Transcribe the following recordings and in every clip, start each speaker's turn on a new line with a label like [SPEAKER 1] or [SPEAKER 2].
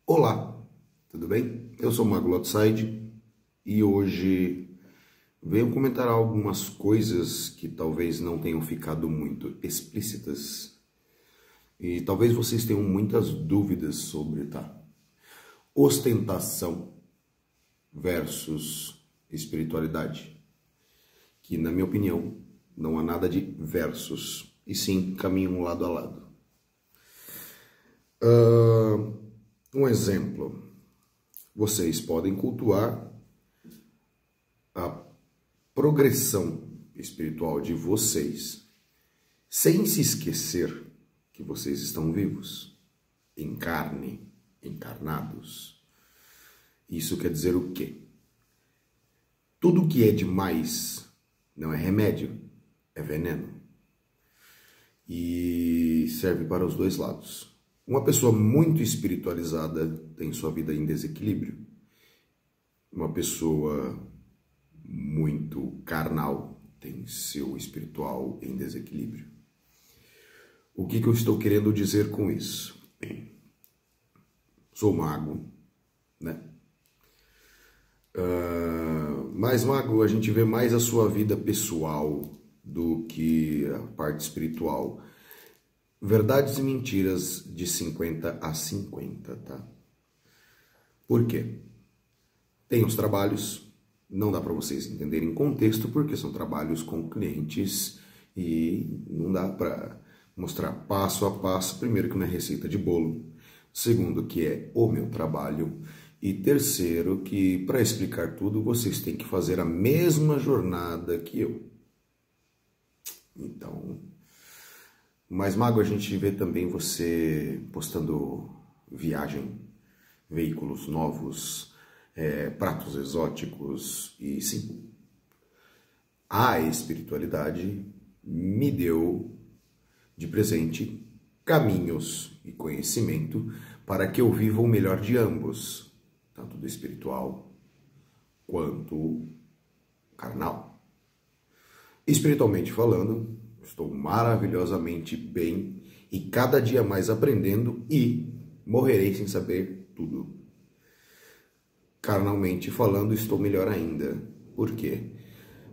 [SPEAKER 1] Olá, tudo bem? Eu sou o Mago Lotside e hoje venho comentar algumas coisas que talvez não tenham ficado muito explícitas e talvez vocês tenham muitas dúvidas sobre, tá? Ostentação versus espiritualidade, que na minha opinião não há nada de versus, e sim caminham lado a lado. Um exemplo, vocês podem cultuar a progressão espiritual de vocês sem se esquecer que vocês estão vivos, em carne, encarnados. Isso quer dizer o quê? Tudo que é demais não é remédio, é veneno. E serve para os dois lados. Uma pessoa muito espiritualizada tem sua vida em desequilíbrio. Uma pessoa muito carnal tem seu espiritual em desequilíbrio. O que eu estou querendo dizer com isso? Bem, sou mago, né? Mas mago, a gente vê mais a sua vida pessoal do que a parte espiritual. Verdades e mentiras de 50 a 50, tá? Por quê? Tem os trabalhos, não dá para vocês entenderem contexto, porque são trabalhos com clientes e não dá para mostrar passo a passo, primeiro que não é receita de bolo, segundo que é o meu trabalho, e terceiro que para explicar tudo vocês têm que fazer a mesma jornada que eu. Então... Mas, Mago, a gente vê também você postando viagem, veículos novos, pratos exóticos, e sim, a espiritualidade me deu de presente caminhos e conhecimento para que eu viva o melhor de ambos, tanto do espiritual quanto carnal. Espiritualmente falando, estou maravilhosamente bem e cada dia mais aprendendo e morrerei sem saber tudo. Carnalmente falando, estou melhor ainda. Por quê?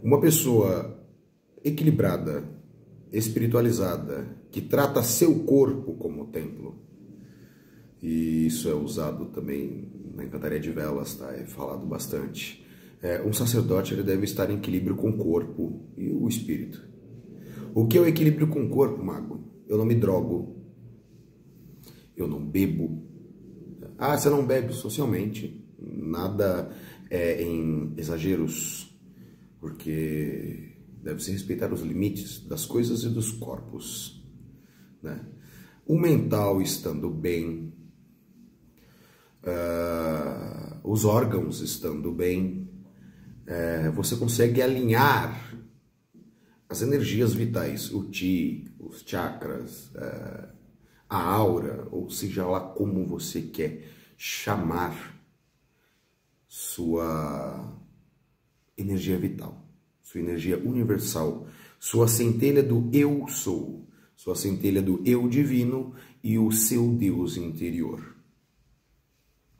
[SPEAKER 1] Uma pessoa equilibrada, espiritualizada, que trata seu corpo como templo, e isso é usado também na encantaria de velas, tá? É falado bastante. Um sacerdote ele deve estar em equilíbrio com o corpo e o espírito. O que é o equilíbrio com o corpo, Mago? Eu não me drogo. Eu não bebo. Ah, você não bebe socialmente. Nada em exageros. Porque deve-se respeitar os limites das coisas e dos corpos, né? O mental estando bem, os órgãos estando bem, você consegue alinhar as energias vitais, o Chi, os chakras, a aura, ou seja lá como você quer chamar sua energia vital, sua energia universal, sua centelha do eu sou, sua centelha do eu divino e o seu Deus interior,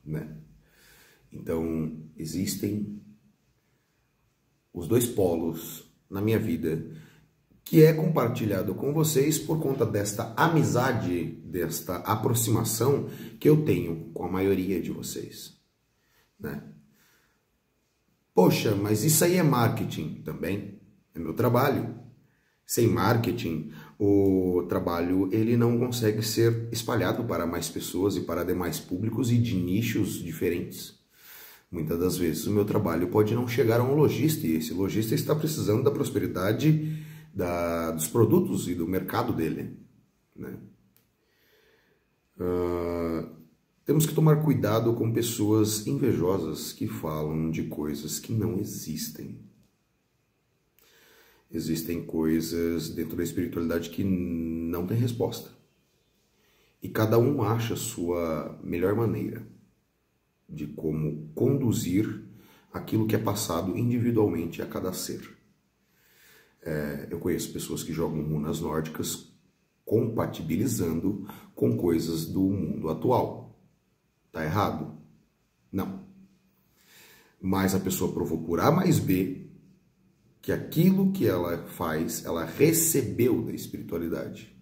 [SPEAKER 1] né? Então, existem os dois polos na minha vida, que é compartilhado com vocês por conta desta amizade, desta aproximação que eu tenho com a maioria de vocês, né? Poxa, mas isso aí é marketing também, é meu trabalho. Sem marketing, o trabalho ele não consegue ser espalhado para mais pessoas e para demais públicos e de nichos diferentes. Muitas das vezes o meu trabalho pode não chegar a um lojista e esse lojista está precisando da prosperidade dos produtos e do mercado dele, né? Temos que tomar cuidado com pessoas invejosas que falam de coisas que não existem. Existem coisas dentro da espiritualidade que não tem resposta. E cada um acha a sua melhor maneira de como conduzir aquilo que é passado individualmente a cada ser. Eu conheço pessoas que jogam runas nórdicas compatibilizando com coisas do mundo atual. Tá errado? Não. Mas a pessoa provou por A mais B que aquilo que ela faz, ela recebeu da espiritualidade.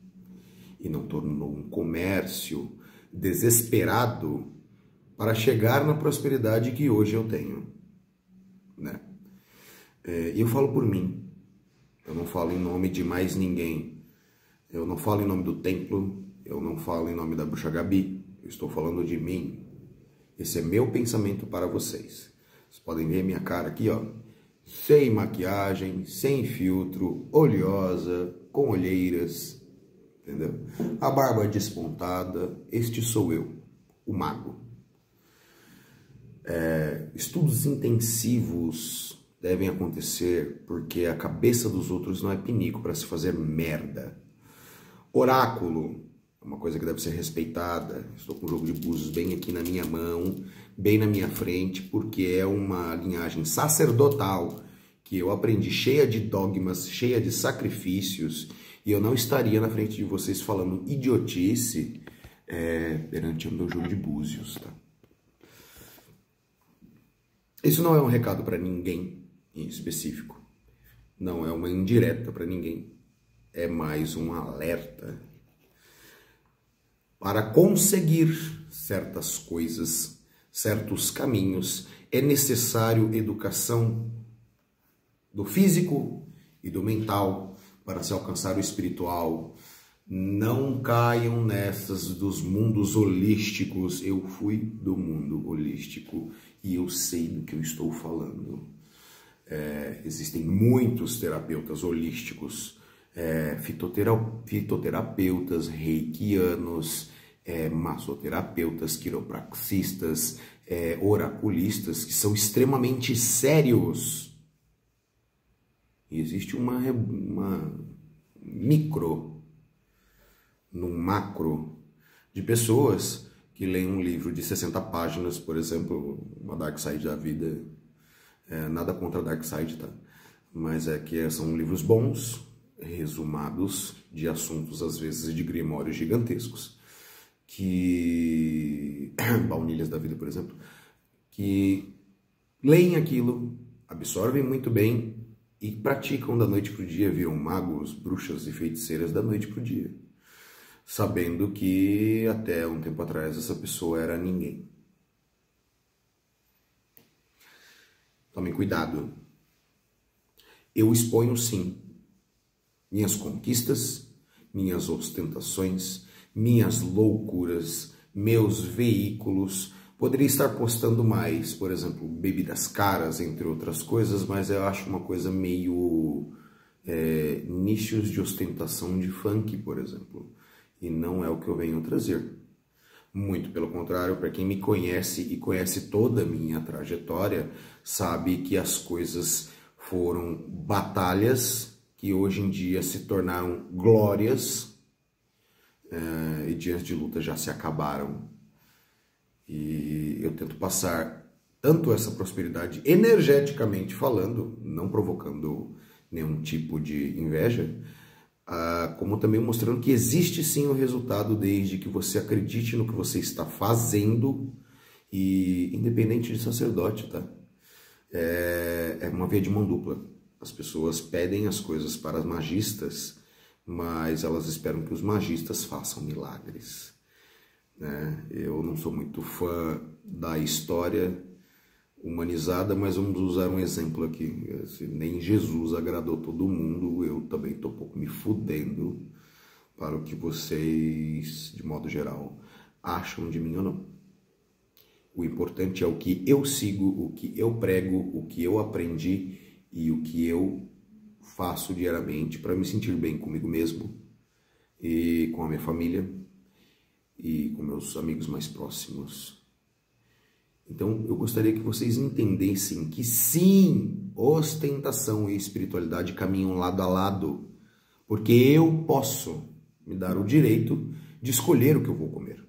[SPEAKER 1] E não tornou um comércio desesperado para chegar na prosperidade que hoje eu tenho, né? E eu falo por mim, eu não falo em nome de mais ninguém, eu não falo em nome do templo, eu não falo em nome da Bruxa Gabi, eu estou falando de mim. Esse é meu pensamento para vocês. Vocês podem ver minha cara aqui, ó, sem maquiagem, sem filtro, oleosa, com olheiras, entendeu? A barba despontada, este sou eu, o mago. Estudos intensivos devem acontecer porque a cabeça dos outros não é pinico para se fazer merda. Oráculo é uma coisa que deve ser respeitada. Estou com o jogo de búzios bem aqui na minha mão, bem na minha frente, porque é uma linhagem sacerdotal que eu aprendi cheia de dogmas, cheia de sacrifícios, e eu não estaria na frente de vocês falando idiotice perante o meu jogo de búzios, tá? Isso não é um recado para ninguém em específico. Não é uma indireta para ninguém. É mais um alerta. Para conseguir certas coisas, certos caminhos, é necessário educação do físico e do mental para se alcançar o espiritual. Não caiam nessas dos mundos holísticos. Eu fui do mundo holístico e eu sei do que eu estou falando. Existem muitos terapeutas holísticos, fitoterapeutas, reikianos, massoterapeutas, quiropraxistas, oraculistas, que são extremamente sérios. E existe uma micro, num macro, de pessoas que leem um livro de 60 páginas, por exemplo, uma Dark Side da Vida. Nada contra a Dark Side, tá? Mas que são livros bons, resumados de assuntos, às vezes, de grimórios gigantescos. Baunilhas da Vida, por exemplo, que leem aquilo, absorvem muito bem e praticam da noite para o dia, viram magos, bruxas e feiticeiras da noite para o dia, sabendo que até um tempo atrás essa pessoa era ninguém. Tomem cuidado. Eu exponho, sim, minhas conquistas, minhas ostentações, minhas loucuras, meus veículos. Poderia estar postando mais, por exemplo, bebidas caras, entre outras coisas, mas eu acho uma coisa meio nichos de ostentação de funk, por exemplo. E não é o que eu venho trazer. Muito pelo contrário, para quem me conhece e conhece toda a minha trajetória, sabe que as coisas foram batalhas que hoje em dia se tornaram glórias, e dias de luta já se acabaram. E eu tento passar tanto essa prosperidade energeticamente falando, não provocando nenhum tipo de inveja, como também mostrando que existe sim o resultado desde que você acredite no que você está fazendo, e independente de sacerdote, tá? É uma via de mão dupla. As pessoas pedem as coisas para as magistas, mas elas esperam que os magistas façam milagres, né? Eu não sou muito fã da história humanizada, mas vamos usar um exemplo aqui. Se nem Jesus agradou todo mundo, eu também estou um pouco me fudendo para o que vocês, de modo geral, acham de mim ou não. O importante é o que eu sigo, o que eu prego, o que eu aprendi e o que eu faço diariamente para me sentir bem comigo mesmo e com a minha família e com meus amigos mais próximos. Então, eu gostaria que vocês entendessem que sim, ostentação e espiritualidade caminham lado a lado, porque eu posso me dar o direito de escolher o que eu vou comer.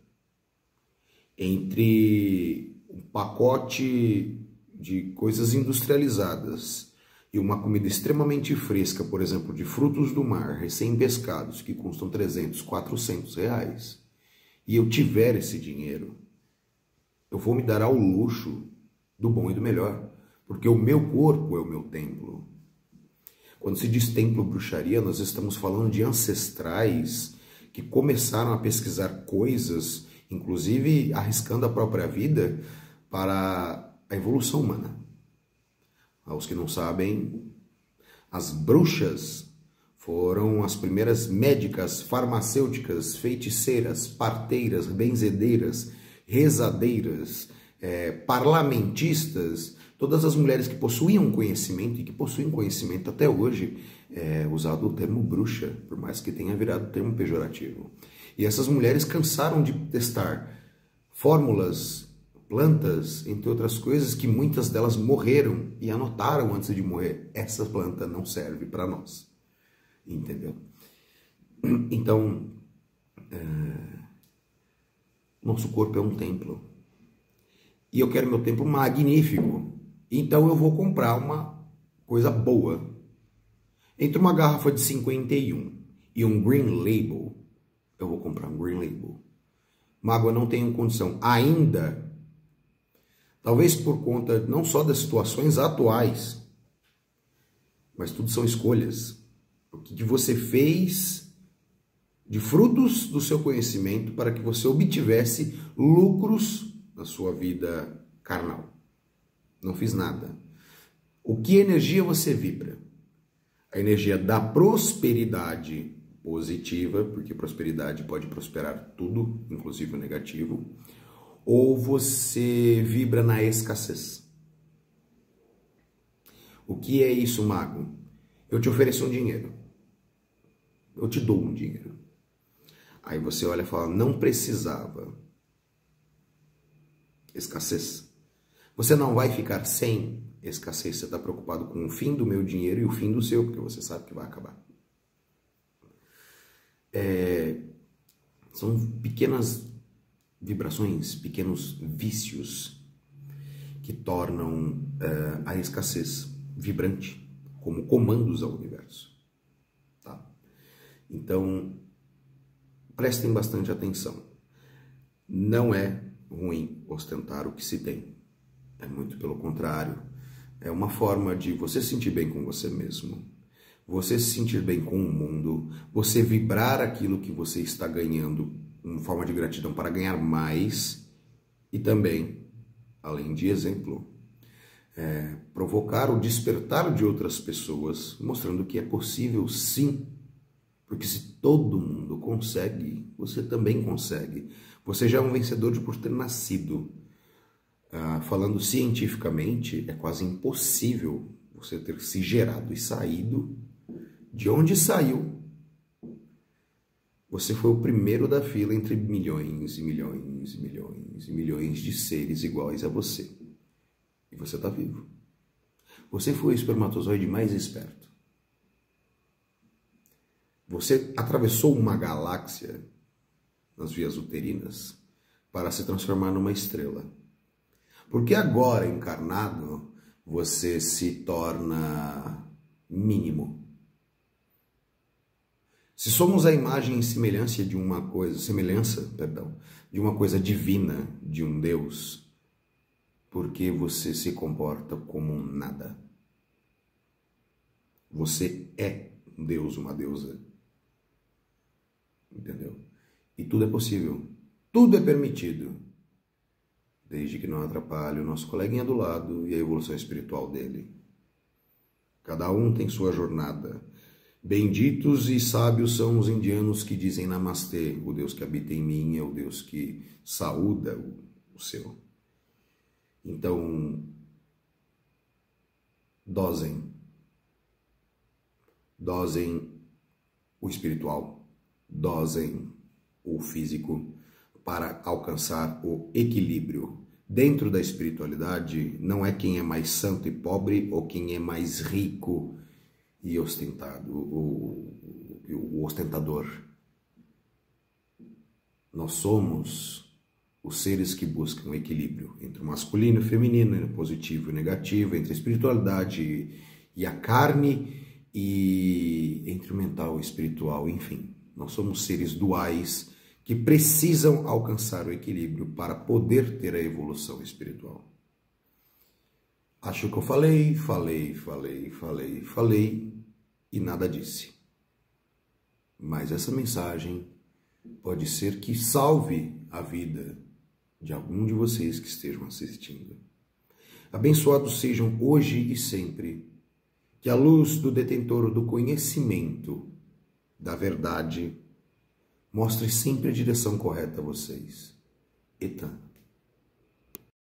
[SPEAKER 1] Entre um pacote de coisas industrializadas e uma comida extremamente fresca, por exemplo, de frutos do mar, recém-pescados, que custam 300, 400 reais, e eu tiver esse dinheiro, Eu vou me dar ao luxo do bom e do melhor, porque o meu corpo é o meu templo. Quando se diz templo bruxaria, nós estamos falando de ancestrais que começaram a pesquisar coisas, inclusive arriscando a própria vida, para a evolução humana. Aos que não sabem, as bruxas foram as primeiras médicas, farmacêuticas, feiticeiras, parteiras, benzedeiras, rezadeiras, parlamentistas, todas as mulheres que possuíam conhecimento e que possuem conhecimento até hoje, usado o termo bruxa, por mais que tenha virado termo pejorativo. E essas mulheres cansaram de testar fórmulas, plantas, entre outras coisas, que muitas delas morreram e anotaram antes de morrer: essa planta não serve para nós. Entendeu? Então, nosso corpo é um templo. E eu quero meu templo magnífico. Então eu vou comprar uma coisa boa. Entre uma garrafa de 51 e um Green Label, eu vou comprar um Green Label. Mago, eu não tenho condição ainda. Talvez por conta não só das situações atuais, mas tudo são escolhas. O que você fez de frutos do seu conhecimento para que você obtivesse lucros na sua vida carnal. Não fiz nada. O que energia você vibra? A energia da prosperidade positiva, porque prosperidade pode prosperar tudo, inclusive o negativo, ou você vibra na escassez? O que é isso, mago? Eu te ofereço um dinheiro. Eu te dou um dinheiro. Aí você olha e fala: não precisava. Escassez. Você não vai ficar sem escassez. Você está preocupado com o fim do meu dinheiro e o fim do seu, porque você sabe que vai acabar. São pequenas vibrações, pequenos vícios que tornam a escassez vibrante, como comandos ao universo. Tá? Então, prestem bastante atenção. Não é ruim ostentar o que se tem. É muito pelo contrário. É uma forma de você se sentir bem com você mesmo, você se sentir bem com o mundo, você vibrar aquilo que você está ganhando em forma de gratidão para ganhar mais e também, além de exemplo, provocar o despertar de outras pessoas, mostrando que é possível sim, porque se todo mundo consegue, você também consegue. Você já é um vencedor por ter nascido. Falando cientificamente, é quase impossível você ter se gerado e saído de onde saiu. Você foi o primeiro da fila entre milhões e milhões e milhões e milhões de seres iguais a você. E você está vivo. Você foi o espermatozoide mais esperto. Você atravessou uma galáxia nas vias uterinas para se transformar numa estrela. Porque agora, encarnado, você se torna mínimo. Se somos a imagem e semelhança de uma coisa, de uma coisa divina, de um Deus, por que você se comporta como um nada? Você é um Deus, uma deusa. Entendeu? E tudo é possível. Tudo é permitido. Desde que não atrapalhe o nosso coleguinha do lado e a evolução espiritual dele. Cada um tem sua jornada. Benditos e sábios são os indianos que dizem Namastê. O Deus que habita em mim é o Deus que saúda o seu. Então, dosem o espiritual, dosem o físico para alcançar o equilíbrio. Dentro da espiritualidade, não é quem é mais santo e pobre ou quem é mais rico e ostentado, o ostentador. Nós somos os seres que buscam o equilíbrio entre o masculino e o feminino, entre o positivo e o negativo, entre a espiritualidade e a carne, e entre o mental e o espiritual, enfim. Nós somos seres duais que precisam alcançar o equilíbrio para poder ter a evolução espiritual. Acho que eu falei e nada disse. Mas essa mensagem pode ser que salve a vida de algum de vocês que estejam assistindo. Abençoados sejam hoje e sempre, que a luz do detentor do conhecimento da verdade mostre sempre a direção correta a vocês. Etan.